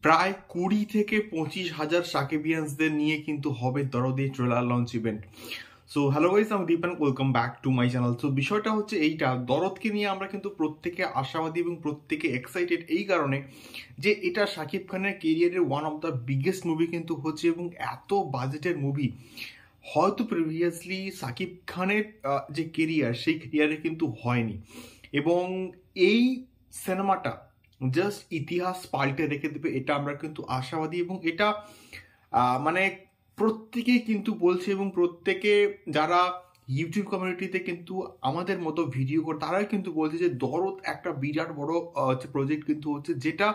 প্রায় 20 থেকে 25,000 সাকিবিয়ান্সদের নিয়ে কিন্তু হবে দরদে trailer launch event. So hello guys, আমি Dipan, welcome back to my channel. So বিষয়টা হচ্ছে এইটা, দরদকে নিয়ে আমরা কিন্তু প্রত্যেকে আশাবাদী এবং প্রত্যেকে এক্সাইটেড এই কারণে যে এটা শাকিব খানের কেরিয়ারের one of the biggest movie কিন্তু হচ্ছে, এবং এত বাজেটের মুভি হয়তো প্রিভিয়াসলি শাকিব খানের যে কেরিয়ার সেই কেরিয়ারে কিন্তু হয়নি। এবং এই সিনেমাটা জাস্ট ইতিহাস পাল্টে রেখে দেবে, এটা আমরা কিন্তু আশাবাদী। এবং এটা মানে প্রত্যেকেই কিন্তু বলছে, এবং প্রত্যেকে যারা ইউটিউব কমিউনিটিতে কিন্তু আমাদের মতো ভিডিও করে তারাই কিন্তু বলছে যে দরদ একটা বিরাট বড় প্রজেক্ট কিন্তু হচ্ছে, যেটা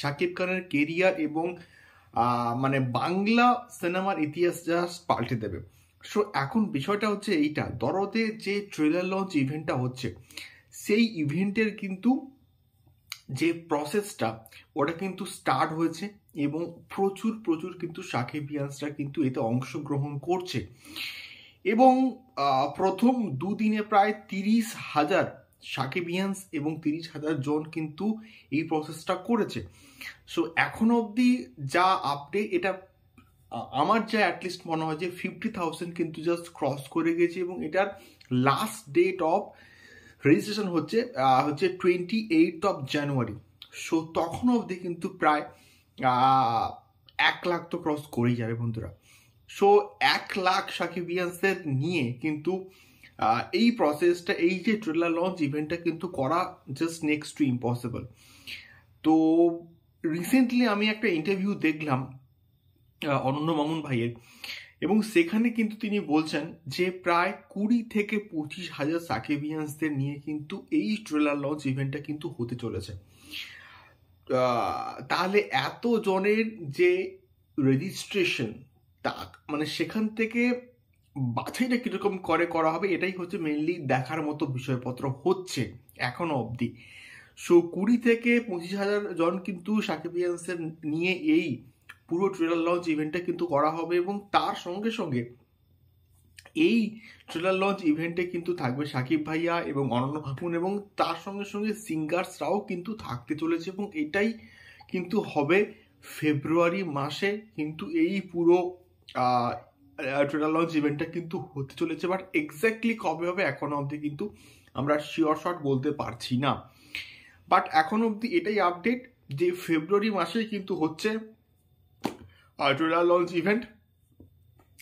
শাকিব খানের কেরিয়ার এবং মানে বাংলা সিনেমার ইতিহাস জাস্ট পাল্টে দেবে। সো এখন বিষয়টা হচ্ছে এইটা, দরদে যে ট্রেলার লঞ্চ ইভেন্টটা হচ্ছে সেই ইভেন্টের কিন্তু যে প্রসেসটা ওটা কিন্তু স্টার্ট হয়েছে, এবং প্রচুর প্রচুর কিন্তু সাকিবিয়ান্সরা কিন্তু এতে অংশগ্রহণ করছে। এবং প্রথম দুদিনে প্রায় 30,000 সাকিবিয়ান্স এবং 30,000 জন কিন্তু এই প্রসেসটা করেছে। সো এখনো অবধি যা আপডেট, এটা আমার যা অ্যাটলিস্ট মনে হয় যে 50,000 কিন্তু জাস্ট ক্রস করে গেছে, এবং এটার লাস্ট ডেট অফ রেজিস্ট্রেশন হচ্ছে 28 জানুয়ারি। সো তখন অবধি কিন্তু প্রায় 1 লাখ তো ক্রস করেই যাবে বন্ধুরা। সো 1 লাখ সাকিবিয়ান্সদের নিয়ে কিন্তু এই প্রসেসটা, এই যে ট্রেলার লঞ্চ ইভেন্টটা কিন্তু করা জাস্ট নেক্সট টু ইম্পসিবল। তো রিসেন্টলি আমি একটা ইন্টারভিউ দেখলাম অনন্য মামুন ভাইয়ের, এবং সেখানে কিন্তু তিনি বলছেন যে প্রায় 20 থেকে 25,000 সাকিবিয়ান্সদের নিয়ে কিন্তু এই ট্রেলার লঞ্চ ইভেন্টটা কিন্তু হতে চলেছে। তাহলে এত জনের যে রেজিস্ট্রেশন, তা মানে সেখান থেকে বাছাইটা কিরকম করা হবে, এটাই হচ্ছে মেনলি দেখার মতো বিষয়পত্র হচ্ছে এখনো অবধি। সো 20 থেকে 25,000 জন কিন্তু সাকিবিয়ান্সের নিয়ে এই পুরো ট্রেলার লঞ্চ ইভেন্টটা কিন্তু করা হবে, এবং তার সঙ্গে সঙ্গে এই ট্রেলার লঞ্চ ইভেন্টে কিন্তু থাকবে সাকিব ভাইয়া এবং অনন্য মামুন, এবং তার সঙ্গে সঙ্গে সিঙ্গার্সরাও কিন্তু থাকতে চলেছে। এবং এটাই কিন্তু হবে ফেব্রুয়ারি মাসে কিন্তু এই পুরো ট্রেলার লঞ্চ ইভেন্টটা কিন্তু হতে চলেছে। বাট এক্স্যাক্টলি কবে হবে এখনো অবধি কিন্তু আমরা শিওর শট বলতে পারছি না। বাট এখন অবধি এটাই আপডেট যে ফেব্রুয়ারি মাসেই কিন্তু হচ্ছে ট্রেলার লঞ্চ ইভেন্ট,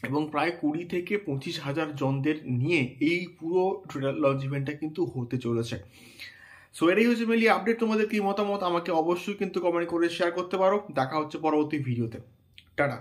এবং প্রায় 20 থেকে 25,000 জনদের নিয়ে এই পুরো ট্রেলার লঞ্চ ইভেন্টটা কিন্তু হতে চলেছে। সো এটাই হচ্ছে মেনলি আপডেট। তোমাদের কি মতামত আমাকে অবশ্যই কিন্তু কমেন্ট করে শেয়ার করতে পারো। দেখা হচ্ছে পরবর্তী ভিডিওতে। টাটা।